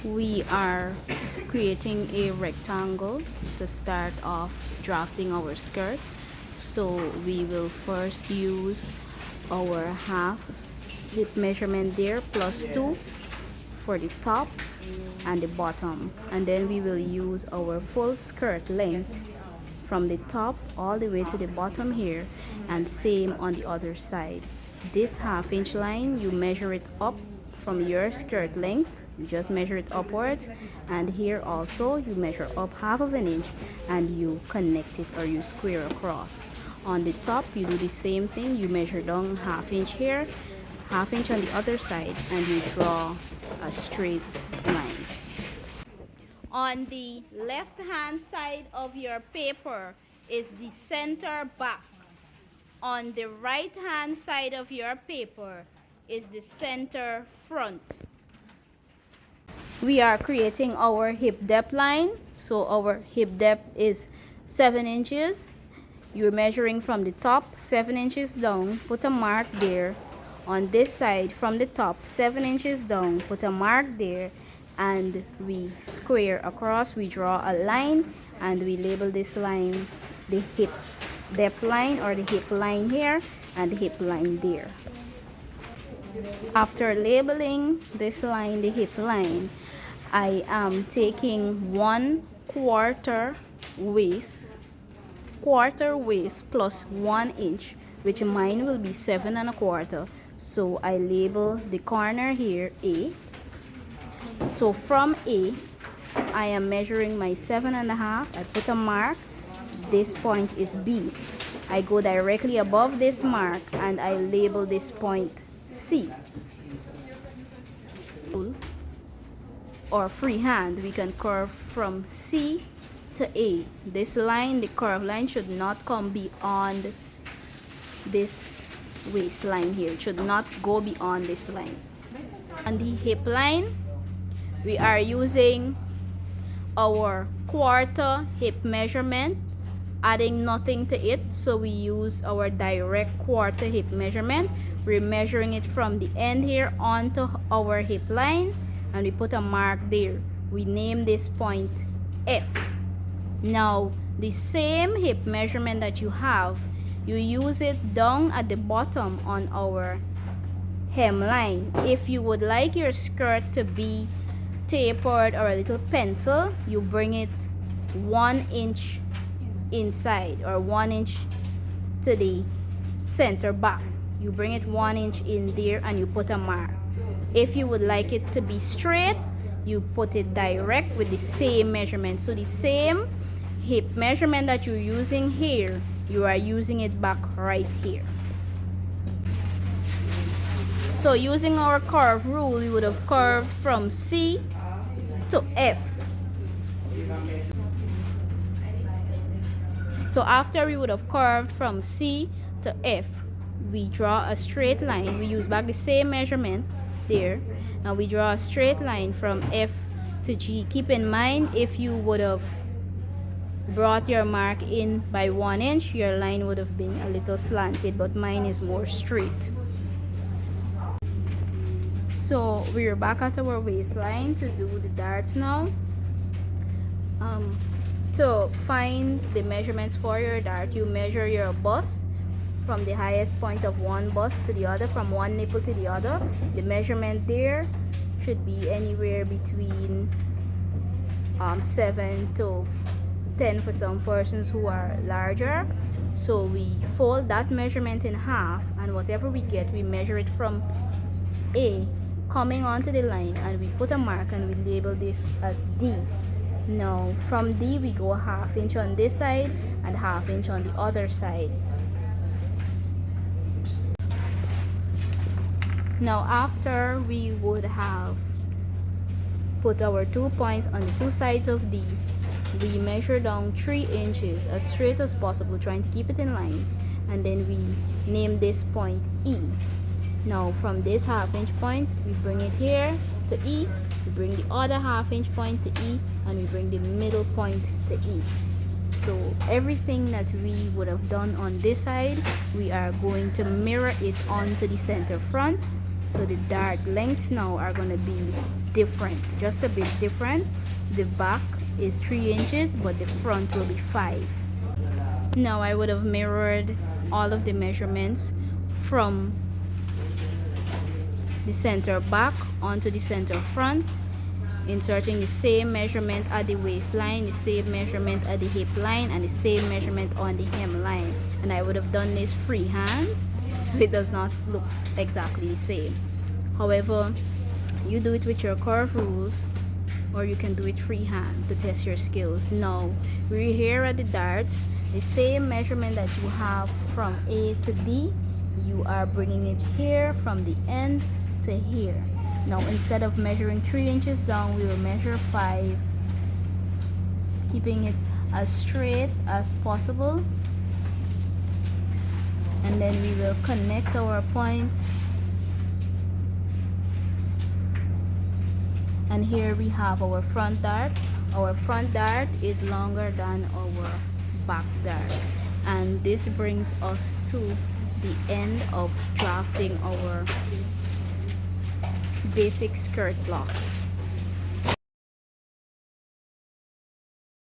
We are creating a rectangle to start off drafting our skirt. So we will first use our half hip measurement there plus 2 for the top and the bottom, and then we will use our full skirt length from the top all the way to the bottom here, and same on the other side. This half-inch line, you measure it up from your skirt length, you just measure it upwards, and here also you measure up half of an inch and you connect it or you square across. On the top you do the same thing, you measure down half-inch here, half-inch on the other side, and you draw a straight line. On the left hand side of your paper is the center back. On the right hand side of your paper is the center front. We are creating our hip depth line. So our hip depth is 7 inches. You're measuring from the top 7 inches down, put a mark there. On this side from the top 7 inches down, put a mark there, and we square across. We draw a line and we label this line the hip depth line, or the hip line here and the hip line there. After labeling this line the hip line, I am taking 1/4 waist plus 1 inch, which mine will be 7 1/4. So I label the corner here A. So from A, I am measuring my 7 1/2. I put a mark. This point is B. I go directly above this mark and I label this point C. Or freehand, we can curve from C to A. This line, the curved line, should not come beyond this waistline here. It should not go beyond this line. On the hip line, we are using our quarter hip measurement, adding nothing to it, so we use our direct quarter hip measurement. We're measuring it from the end here onto our hip line, and we put a mark there. We name this point F. Now the same hip measurement that you have, you use it down at the bottom on our hemline. If you would like your skirt to be tapered or a little pencil, you bring it 1 inch inside, or 1 inch to the center back. You bring it 1 inch in there and you put a mark. If you would like it to be straight, you put it direct with the same measurement. So the same hip measurement that you're using here, you are using it back right here. So using our curve rule, we would have curved from C to F. So after we would have curved from C to F, we draw a straight line. We use back the same measurement there, and we draw a straight line from F to G. Keep in mind, if you would have brought your mark in by 1 inch, your line would have been a little slanted, but mine is more straight. So we're back at our waistline to do the darts now. To find the measurements for your dart, you measure your bust from the highest point of one bust to the other, from one nipple to the other. The measurement there should be anywhere between 7 to 10 for some persons who are larger. So we fold that measurement in half, and whatever we get, we measure it from A coming onto the line, and we put a mark and we label this as D. Now from D we go 1/2 inch on this side and 1/2 inch on the other side. Now after we would have put our 2 points on the 2 sides of D, we measure down 3 inches as straight as possible, trying to keep it in line, and then we name this point E. Now from this 1/2 inch point, we bring it here to E, we bring the other 1/2 inch point to E, and we bring the middle point to E. So everything that we would have done on this side, we are going to mirror it onto the center front. So the dart lengths now are going to be different, just a bit different. The back is 3 inches, but the front will be 5. Now I would have mirrored all of the measurements from the center back onto the center front, inserting the same measurement at the waistline, the same measurement at the hip line, and the same measurement on the hem line. And I would have done this freehand, so it does not look exactly the same. However, you do it with your curve rules, or you can do it freehand to test your skills. Now we're here at the darts. The same measurement that you have from A to D, you are bringing it here from the end to here. Now instead of measuring 3 inches down, we will measure 5, keeping it as straight as possible, and then we will connect our points. And here we have our front dart. Our front dart is longer than our back dart, and this brings us to the end of drafting our basic skirt block.